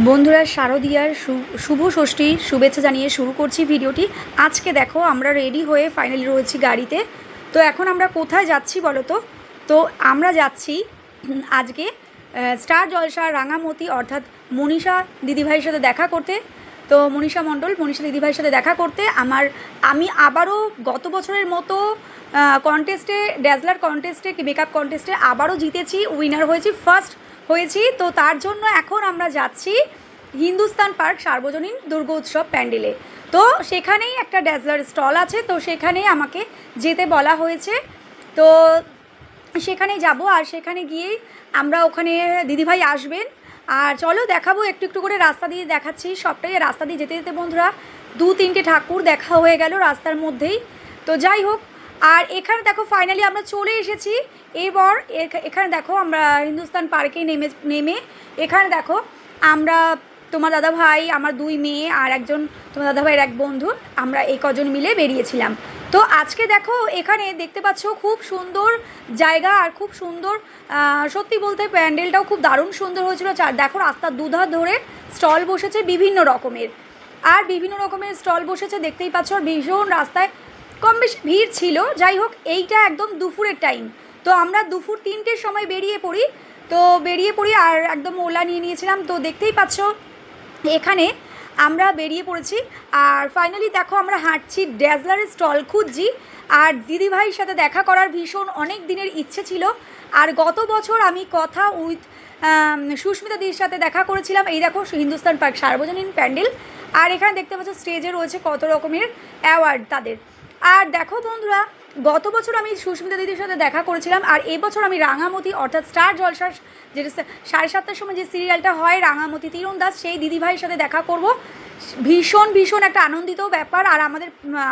বন্ধুরা শারদীয়ার শুভ ষষ্ঠীর শুভেচ্ছা জানিয়ে শুরু করছি ভিডিওটি। আজকে দেখো আমরা রেডি হয়ে ফাইনালি রয়েছি গাড়িতে। তো এখন আমরা কোথায় যাচ্ছি বলো তো? তো আমরা যাচ্ছি আজকে স্টার জলসা রাঙামতি অর্থাৎ মনীষা দিদিভাইয়ের সাথে দেখা করতে। তো মনীষা মণ্ডল, মনীষা দিদিভাইয়ের সাথে দেখা করতে আমি আবারও গত বছরের মতো কন্টেস্টে, ড্যাজলার কন্টেস্টে, মেকআপ কন্টেস্টে আবারও জিতেছি, উইনার হয়েছি, ফার্স্ট হয়েছি। তো তার জন্য এখন আমরা যাচ্ছি হিন্দুস্তান পার্ক সার্বজনীন দুর্গোৎসব প্যান্ডেলে। তো সেখানেই একটা ড্যাজলার স্টল আছে, তো সেখানেই আমাকে যেতে বলা হয়েছে। তো সেখানে যাব, আর সেখানে গিয়েই আমরা ওখানে দিদিভাই আসবেন। আর চলো দেখাবো, একটু একটু করে রাস্তা দিয়ে দেখাচ্ছি সবটাই। রাস্তা দিয়ে যেতে যেতে বন্ধুরা 2-3টে ঠাকুর দেখা হয়ে গেল রাস্তার মধ্যেই। তো যাই হোক, আর এখানে দেখো ফাইনালি আমরা চলে এসেছি। এবার এখানে দেখো আমরা হিন্দুস্তান পার্কে নেমে এখানে দেখো আমরা, তোমার দাদা ভাই, আমার 2 মেয়ে আর একজন তোমার দাদা ভাইয়ের এক বন্ধু, আমরা এই কজন মিলে বেরিয়েছিলাম। তো আজকে দেখো এখানে দেখতে পাচ্ছ খুব সুন্দর জায়গা আর খুব সুন্দর, সত্যি বলতে প্যান্ডেলটাও খুব দারুণ সুন্দর হয়েছিল। দেখো রাস্তার দুধার ধরে স্টল বসেছে বিভিন্ন রকমের, আর বিভিন্ন রকমের স্টল বসেছে দেখতেই পাচ্ছ। আর ভীষণ রাস্তায় কম বেশি ভিড় ছিল। যাই হোক, এইটা একদম দুপুরের টাইম। তো আমরা দুপুর 3টের সময় বেরিয়ে পড়ি আর একদম ওলা নিয়ে নিয়েছিলাম। তো দেখতেই পাচ্ছ এখানে আমরা বেরিয়ে পড়েছি। আর ফাইনালি দেখো আমরা হাঁটছি, ড্যাজলারের স্টল খুঁজছি। আর দিদিভাইয়ের সাথে দেখা করার ভীষণ অনেক দিনের ইচ্ছে ছিল। আর গত বছর আমি কথা উইথ সুস্মিতা দিদির সাথে দেখা করেছিলাম। এই দেখো হিন্দুস্তান পার্ক সার্বজনীন প্যান্ডেল, আর এখানে দেখতে পাচ্ছ স্টেজে রয়েছে কত রকমের অ্যাওয়ার্ড তাদের। আর দেখো বন্ধুরা, গত বছর আমি সুস্মিতা দিদির সাথে দেখা করেছিলাম, আর এবছর আমি রাঙামতি অর্থাৎ স্টার জলসার যেটা 7:30টার সময় যে সিরিয়ালটা হয় রাঙামতি তীরন্দাজ, সেই দিদিভাইয়ের সাথে দেখা করব। ভীষণ একটা আনন্দিত ব্যাপার। আর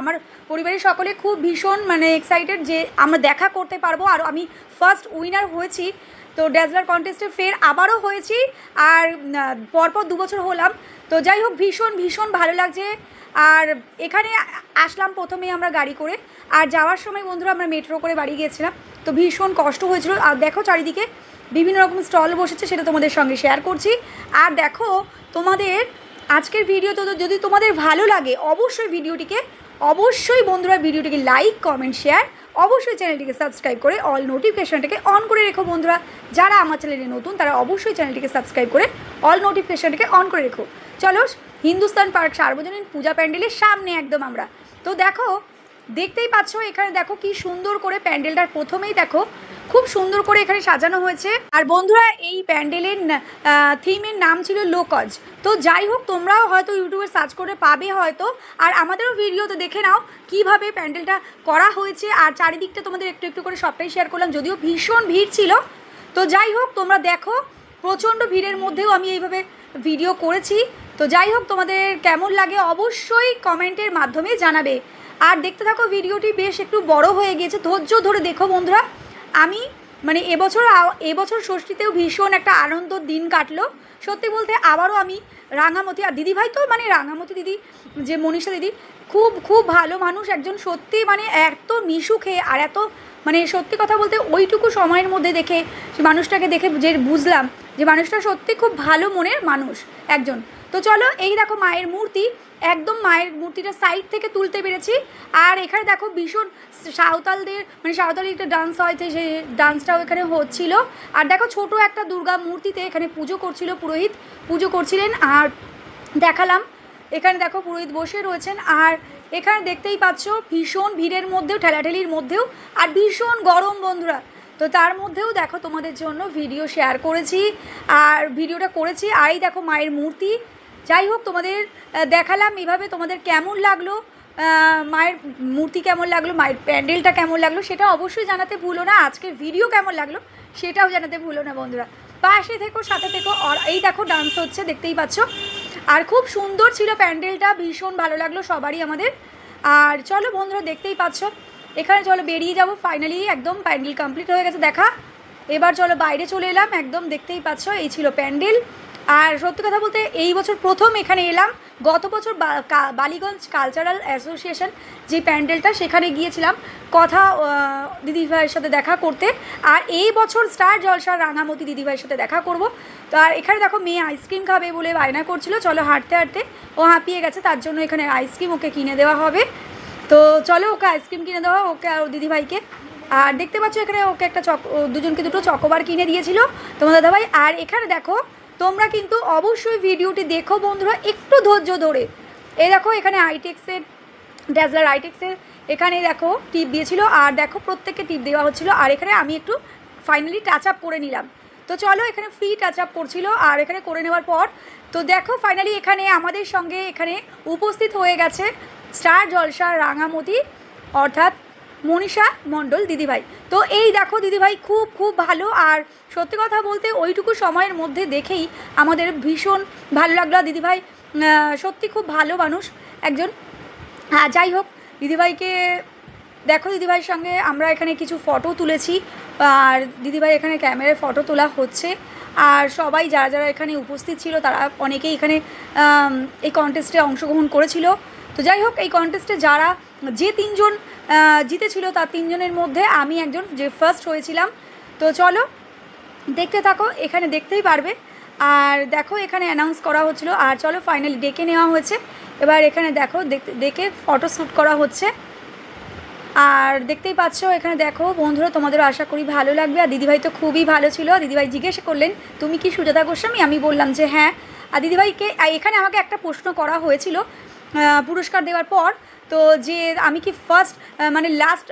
আমার পরিবারের সকলে খুব ভীষণ এক্সাইটেড যে আমরা দেখা করতে পারবো। আর আমি ফার্স্ট উইনার হয়েছি, তো ড্যাজলার কন্টেস্টে ফের আবারও হয়েছি, আর পরপর 2 বছর হলাম। তো যাই হোক, ভীষণ ভালো লাগছে। আর এখানে আসলাম প্রথমেই আমরা গাড়ি করে, আর যাওয়ার সময় বন্ধুরা আমরা মেট্রো করে বাড়ি গিয়েছিলাম। তো ভীষণ কষ্ট হয়েছিল। আর দেখো চারিদিকে বিভিন্ন রকম স্টল বসেছে, সেটা তোমাদের সঙ্গে শেয়ার করছি। আর দেখো তোমাদের আজকের ভিডিও তো যদি তোমাদের ভালো লাগে অবশ্যই বন্ধুরা ভিডিওটিকে লাইক, কমেন্ট, শেয়ার, অবশ্যই চ্যানেলটিকে সাবস্ক্রাইব করে অল নোটিফিকেশনটাকে অন করে রেখো। বন্ধুরা যারা আমার চ্যানেলে নতুন তারা অবশ্যই চ্যানেলটিকে সাবস্ক্রাইব করে অল নোটিফিকেশনটাকে অন করে রেখো। চলো হিন্দুস্তান পার্ক সার্বজনীন পূজা প্যান্ডেলের সামনে একদম আমরা। তো দেখো দেখতেই পাচ্ছ এখানে দেখো কি সুন্দর করে প্যান্ডেলটার প্রথমেই দেখো খুব সুন্দর করে এখানে সাজানো হয়েছে। আর বন্ধুরা এই প্যান্ডেলের থিমের নাম ছিল লোকজ। তো যাই হোক, তোমরাও হয়তো ইউটিউবে সার্চ করে পাবে হয়তো, আর আমাদেরও ভিডিওতে দেখে নাও কিভাবে প্যান্ডেলটা করা হয়েছে। আর চারিদিকটা তোমাদের একটু একটু করে সবটাই শেয়ার করলাম, যদিও ভীষণ ভিড় ছিল। তো যাই হোক, তোমরা দেখো প্রচণ্ড ভিড়ের মধ্যেও আমি এইভাবে ভিডিও করেছি। তো যাই হোক, তোমাদের কেমন লাগে অবশ্যই কমেন্টের মাধ্যমে জানাবে। আর দেখতে থাকো ভিডিওটি, বেশ একটু বড় হয়ে গিয়েছে, ধৈর্য ধরে দেখো বন্ধুরা। আমি এবছর ষষ্ঠীতেও ভীষণ একটা আনন্দর দিন কাটলো সত্যি বলতে। আবারও আমি রাঙামতি, আর দিদিভাই তো রাঙামতি দিদি যে মনীষা দিদি খুব ভালো মানুষ একজন, সত্যি এত মিশুকে, আর এত সত্যি কথা বলতে ওইটুকু সময়ের মধ্যে দেখে মানুষটাকে দেখে যে বুঝলাম যে মানুষটা সত্যি খুব ভালো মনের মানুষ একজন। তো চলো, এই দেখো মায়ের মূর্তি, একদম মায়ের মূর্তিটা সাইড থেকে তুলতে পেরেছি। আর এখানে দেখো ভীষণ সাঁওতালদের সাঁওতালি একটা ডান্স হয়েছে, সেই ডান্সটাও এখানে হচ্ছিল। আর দেখো ছোট একটা দুর্গা মূর্তিতে এখানে পুজো করছিল, পুরোহিত পুজো করছিলেন। আর দেখালাম এখানে দেখো পুরোহিত বসে রয়েছেন। আর এখানে দেখতেই পাচ্ছ ভীষণ ভিড়ের মধ্যেও, ঠেলাঠেলির মধ্যেও, আর ভীষণ গরম বন্ধুরা। তো তার মধ্যেও দেখো তোমাদের জন্য ভিডিও শেয়ার করেছি, আর ভিডিওটা করেছি। আর এই দেখো মায়ের মূর্তি। যাই হোক, তোমাদের দেখালাম এভাবে। তোমাদের কেমন লাগলো, মায়ের মূর্তি কেমন লাগলো, মায়ের প্যান্ডেলটা কেমন লাগলো সেটা অবশ্যই জানাতে ভুলো না। আজকের ভিডিও কেমন লাগলো সেটাও জানাতে ভুলো না বন্ধুরা। পাশে থেকো, সাথে থেকো। আর এই দেখো ডান্স হচ্ছে দেখতেই পাচ্ছ। আর খুব সুন্দর ছিল প্যান্ডেলটা, ভীষণ ভালো লাগলো সবারই আমাদের। আর চলো বন্ধুরা, দেখতেই পাচ্ছ এখানে, চলো বেরিয়ে যাব ফাইনালি। একদম প্যান্ডেল কমপ্লিট হয়ে গেছে দেখা। এবার চলো বাইরে চলে এলাম একদম, দেখতেই পাচ্ছ এই ছিল প্যান্ডেল। আর সত্যি কথা বলতে এই বছর প্রথম এখানে এলাম। গত বছর বালিগঞ্জ কালচারাল অ্যাসোসিয়েশন যে প্যান্ডেলটা, সেখানে গিয়েছিলাম কথা দিদিভাইয়ের সাথে দেখা করতে। আর এই বছর স্টার জলসার রাঙামতি দিদিভাইয়ের সাথে দেখা করব। তো আর এখানে দেখো মেয়ে আইসক্রিম খাবে বলে বায়না করছিল, চলো হাঁটতে হাঁটতে ও হাঁপিয়ে গেছে, তার জন্য এখানে আইসক্রিম ওকে কিনে দেওয়া হবে। তো চলো ওকে আইসক্রিম কিনে দেওয়া, ওকে আর দিদিভাইকে। আর দেখতে পাচ্ছ এখানে ওকে একটা দুজনকে দুটো চকোবার কিনে দিয়েছিল তোমার দাদাভাই। আর এখানে দেখো তোমরা কিন্তু অবশ্যই ভিডিওটি দেখো বন্ধুরা, একটু ধৈর্য ধরে। এই দেখো এখানে আইটেক্সের ড্যাজলার আইটেক্সের এখানে দেখো টিপ দিয়েছিল, আর দেখো প্রত্যেককে টিপ দেওয়া হচ্ছিলো। আর এখানে আমি একটু ফাইনালি টাচ আপ করে নিলাম। তো চলো এখানে ফ্রি টাচ আপ করছিল, আর এখানে করে নেওয়ার পর তো দেখো ফাইনালি এখানে আমাদের সঙ্গে এখানে উপস্থিত হয়ে গেছে স্টার জলসার রাঙামতি অর্থাৎ মনীষা মণ্ডল দিদিভাই। তো এই দেখো দিদিভাই খুব খুব ভালো। আর সত্যি কথা বলতে ওইটুকু সময়ের মধ্যে দেখেই আমাদের ভীষণ ভালো লাগলো। দিদিভাই সত্যি খুব ভালো মানুষ একজন। যাই হোক দিদিভাইকে দেখো, দিদিভাইয়ের সঙ্গে আমরা এখানে কিছু ফটো তুলেছি, আর দিদিভাই এখানে ক্যামেরায় ফটো তোলা হচ্ছে। আর সবাই যারা যারা এখানে উপস্থিত ছিল তারা অনেকেই এখানে এই কন্টেস্টে অংশগ্রহণ করেছিল। তো যাই হোক এই কন্টেস্টে যে তিনজন জিতেছিল তার তিনজনের মধ্যে আমি একজন যে ফার্স্ট হয়েছিলাম। তো চলো দেখতে থাকো, এখানে দেখতেই পারবে। আর দেখো এখানে অ্যানাউন্স করা হচ্ছিলো, আর চলো ফাইনালি ডেকে নেওয়া হয়েছে। এবার এখানে দেখো দেখে ফটো শ্যুট করা হচ্ছে। আর দেখতেই পাচ্ছ এখানে দেখো বন্ধুরা, তোমাদেরও আশা করি ভালো লাগবে। আর দিদিভাই তো খুবই ভালো ছিল। দিদিভাই জিজ্ঞেস করলেন তুমি কি সুজাতা গোস্বামী, আমি বললাম যে হ্যাঁ। আর দিদিভাইকে এখানে আমাকে একটা প্রশ্ন করা হয়েছিল পুরস্কার দেওয়ার পর, তো যে আমি কি ফার্স্ট মানে লাস্ট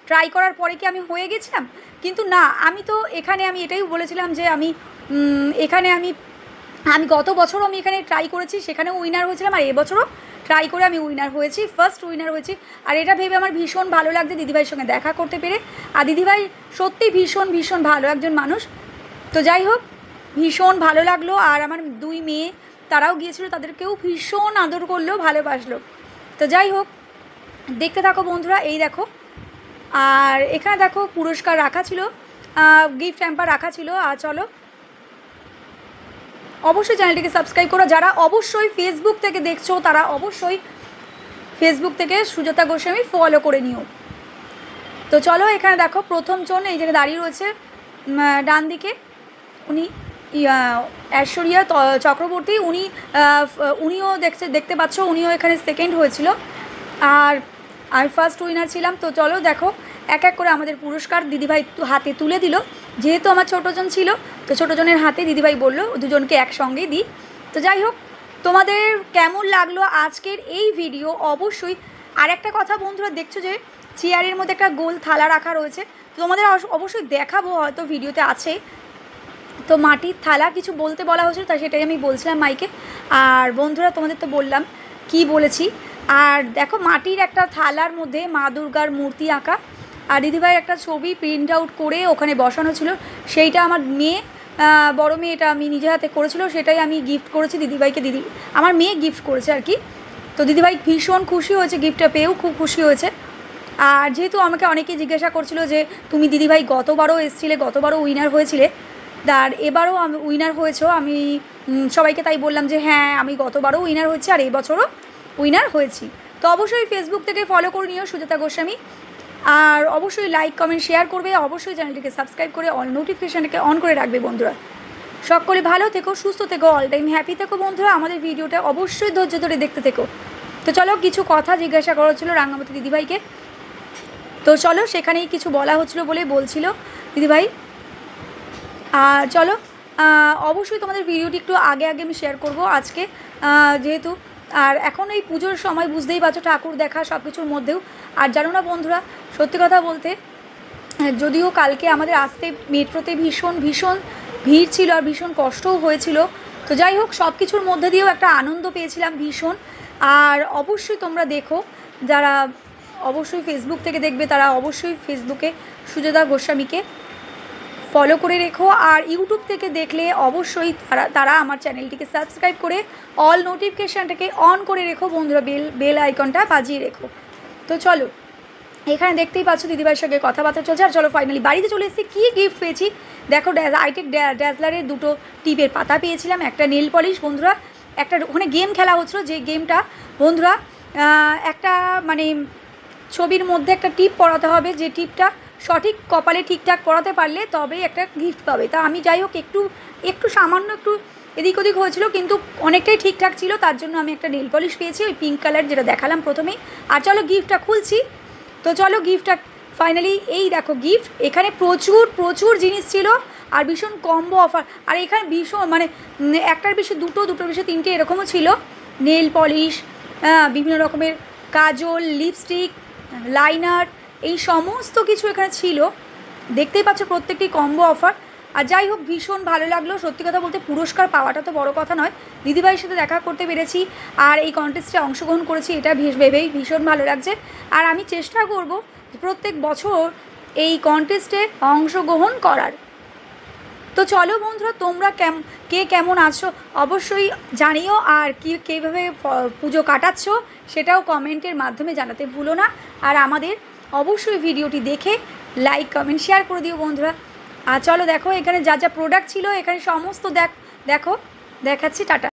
ট্রাই করার পরে কি আমি হয়ে গেছিলাম, কিন্তু না, আমি তো এখানে আমি এটাই বলেছিলাম যে আমি এখানে আমি গত বছরও আমি এখানে ট্রাই করেছি, সেখানেও উইনার হয়েছিলাম। আর এবছরও ট্রাই করে আমি উইনার হয়েছি, ফার্স্ট উইনার হয়েছি। আর এটা ভেবে আমার ভীষণ ভালো লাগছে দিদিভাইয়ের সঙ্গে দেখা করতে পেরে। আর দিদিভাই সত্যি ভীষণ ভীষণ ভালো একজন মানুষ। তো যাই হোক ভীষণ ভালো লাগলো। আর আমার দুই মেয়ে তারাও গিয়েছিল, তাদেরকেও ভীষণ আদর করলো, ভালোবাসলো। তো যাই হোক দেখতে থাকো বন্ধুরা। এই দেখো, আর এখানে দেখো পুরস্কার রাখা ছিল, গিফট হ্যাম্পার রাখা ছিল। আর চলো অবশ্যই চ্যানেলটিকে সাবস্ক্রাইব করো। যারা অবশ্যই ফেসবুক থেকে দেখছো তারা অবশ্যই ফেসবুক থেকে সুজাতা গোস্বামী ফলো করে নিও। তো চলো এখানে দেখো প্রথম জন এই জায়গায় দাঁড়িয়ে রয়েছে ডান দিকে, উনি ঐশ্বরিয়া চক্রবর্তী। উনিও দেখতে পাচ্ছ, উনিও এখানে সেকেন্ড হয়েছিল, আর আমি ফার্স্ট উইনার ছিলাম। তো চলো দেখো এক এক করে আমাদের পুরস্কার দিদিভাই হাতে তুলে দিল। যেহেতু আমার ছোটোজন ছিল, তো ছোটোজনের হাতে দিদিভাই বললো দুজনকে একসঙ্গেই দিই। তো যাই হোক তোমাদের কেমন লাগলো আজকের এই ভিডিও অবশ্যই। আর একটা কথা বন্ধুরা, দেখছো যে চেয়ারের মধ্যে একটা গোল থালা রাখা রয়েছে, তো তোমাদের অবশ্যই দেখাবো, হয়তো ভিডিওতে আছে। তো মাটির থালা কিছু বলতে বলা হয়েছিল, তাই সেটাই আমি বলছিলাম মাইকে। আর বন্ধুরা তোমাদের তো বললাম কি বলেছি। আর দেখো মাটির একটা থালার মধ্যে মা দুর্গার মূর্তি আঁকা, আর দিদিভাইয়ের একটা ছবি প্রিন্ট আউট করে ওখানে বসানো ছিল। সেইটা আমার মেয়ে, বড় মেয়ে, এটা আমি নিজের হাতে করেছিল, সেটাই আমি গিফট করেছি দিদিভাইকে। আমার মেয়ে গিফট করেছে আর কি। তো দিদিভাই ভীষণ খুশি হয়েছে, গিফটটা পেয়েও খুব খুশি হয়েছে। আর যেহেতু আমাকে অনেকেই জিজ্ঞাসা করছিল যে তুমি দিদিভাই গতবারও এসেছিলে, গতবারও উইনার হয়েছিলে, আর এবারও আমি উইনার হয়েছো, আমি সবাইকে তাই বললাম যে হ্যাঁ আমি গতবারও উইনার হয়েছি আর এই বছরও উইনার হয়েছি। তো অবশ্যই ফেসবুক থেকে ফলো করে নিও সুজাতা গোস্বামী। আর অবশ্যই লাইক কমেন্ট শেয়ার করবে, অবশ্যই চ্যানেলটিকে সাবস্ক্রাইব করে অল নোটিফিকেশানটাকে অন করে রাখবে বন্ধুরা। সকলে ভালো থেকো, সুস্থ থেকো, অল টাইম হ্যাপি থেকো বন্ধুরা। আমাদের ভিডিওটা অবশ্যই ধৈর্য ধরে দেখতে থেকো। তো চলো কিছু কথা জিজ্ঞাসা করা হচ্ছিলো রাঙামতি দিদিভাইকে, তো চলো সেখানেই কিছু বলা হচ্ছিলো বলে বলছিল দিদিভাই। আর চলো অবশ্যই তোমাদের ভিডিওটি একটু আগে আমি শেয়ার করব আজকে, যেহেতু আর এখন এই পুজোর সময় বুঝতেই পারছো ঠাকুর দেখা সব কিছুর মধ্যেও। আর জানো না বন্ধুরা, সত্যি কথা বলতে যদিও কালকে আমাদের আসতে মেট্রোতে ভীষণ ভিড় ছিল আর ভীষণ কষ্টও হয়েছিল, তো যাই হোক সব কিছুর মধ্যে দিয়েও একটা আনন্দ পেয়েছিলাম ভীষণ। আর অবশ্যই তোমরা দেখো, যারা অবশ্যই ফেসবুক থেকে দেখবে তারা অবশ্যই ফেসবুকে সুজাতা গোস্বামীকে ফলো করে রেখো। আর ইউটিউব থেকে দেখলে অবশ্যই তারা আমার চ্যানেলটিকে সাবস্ক্রাইব করে অল নোটিফিকেশানটাকে অন করে রেখো বন্ধুরা, বেল আইকনটা বাজিয়ে রেখো। তো চলো এখানে দেখতেই পাচ্ছ দিদিভাইয়ের সঙ্গে কথাবার্তা চলছে। আর চলো ফাইনালি বাড়িতে চলে এসেছি। কী গিফট পেয়েছি দেখো, আইটেক ড্যাজলারের 2টো টিপের পাতা পেয়েছিলাম, একটা নেল পলিশ বন্ধুরা, একটা ওখানে গেম খেলা হচ্ছিলো, যে গেমটা বন্ধুরা একটা মানে ছবির মধ্যে একটা টিপ পরাতে হবে, যে টিপটা সঠিক কপালে ঠিকঠাক পরাতে পারলে তবেই একটা গিফট পাবে। তা আমি যাই হোক একটু সামান্য একটু এদিক ওদিক হয়েছিল, কিন্তু অনেকটাই ঠিকঠাক ছিল, তার জন্য আমি একটা নেল পলিশ পেয়েছি ওই পিঙ্ক কালার, যেটা দেখালাম প্রথমেই। আর চলো গিফটটা খুলছি। তো চলো গিফটটা ফাইনালি এই দেখো গিফট। এখানে প্রচুর জিনিস ছিল আর ভীষণ কম্বো অফার। আর এখানে ভীষণ মানে একটার বেশি দুটোর বেশি 3টে এরকমও ছিল। নেল পলিশ, বিভিন্ন রকমের কাজল, লিপস্টিক, লাইনার, এই সমস্ত কিছু এখানে ছিল। দেখতেই পাচ্ছ প্রত্যেকটি কম্বো অফার। আর যাই হোক ভীষণ ভালো লাগলো। সত্যি কথা বলতে পুরস্কার পাওয়াটা তো বড় কথা নয়, দিদিভাইয়ের সাথে দেখা করতে পেরেছি আর এই কন্টেস্টে অংশগ্রহণ করেছি, এটা ভেবেই ভীষণ ভালো লাগছে। আর আমি চেষ্টা করব প্রত্যেক বছর এই কন্টেস্টে অংশগ্রহণ করার। তো চলো বন্ধুরা, তোমরা কে কেমন আছো অবশ্যই জানিও, আর কীভাবে পুজো কাটাচ্ছ সেটাও কমেন্টের মাধ্যমে জানাতে ভুলো না। আর আমাদের অবশ্যই ভিডিওটি দেখে লাইক কমেন্ট শেয়ার করে দিও বন্ধুরা। আর চলো দেখো এখানে যা যা প্রোডাক্ট ছিল এখানে সমস্ত দেখো দেখাচ্ছি। টাটা।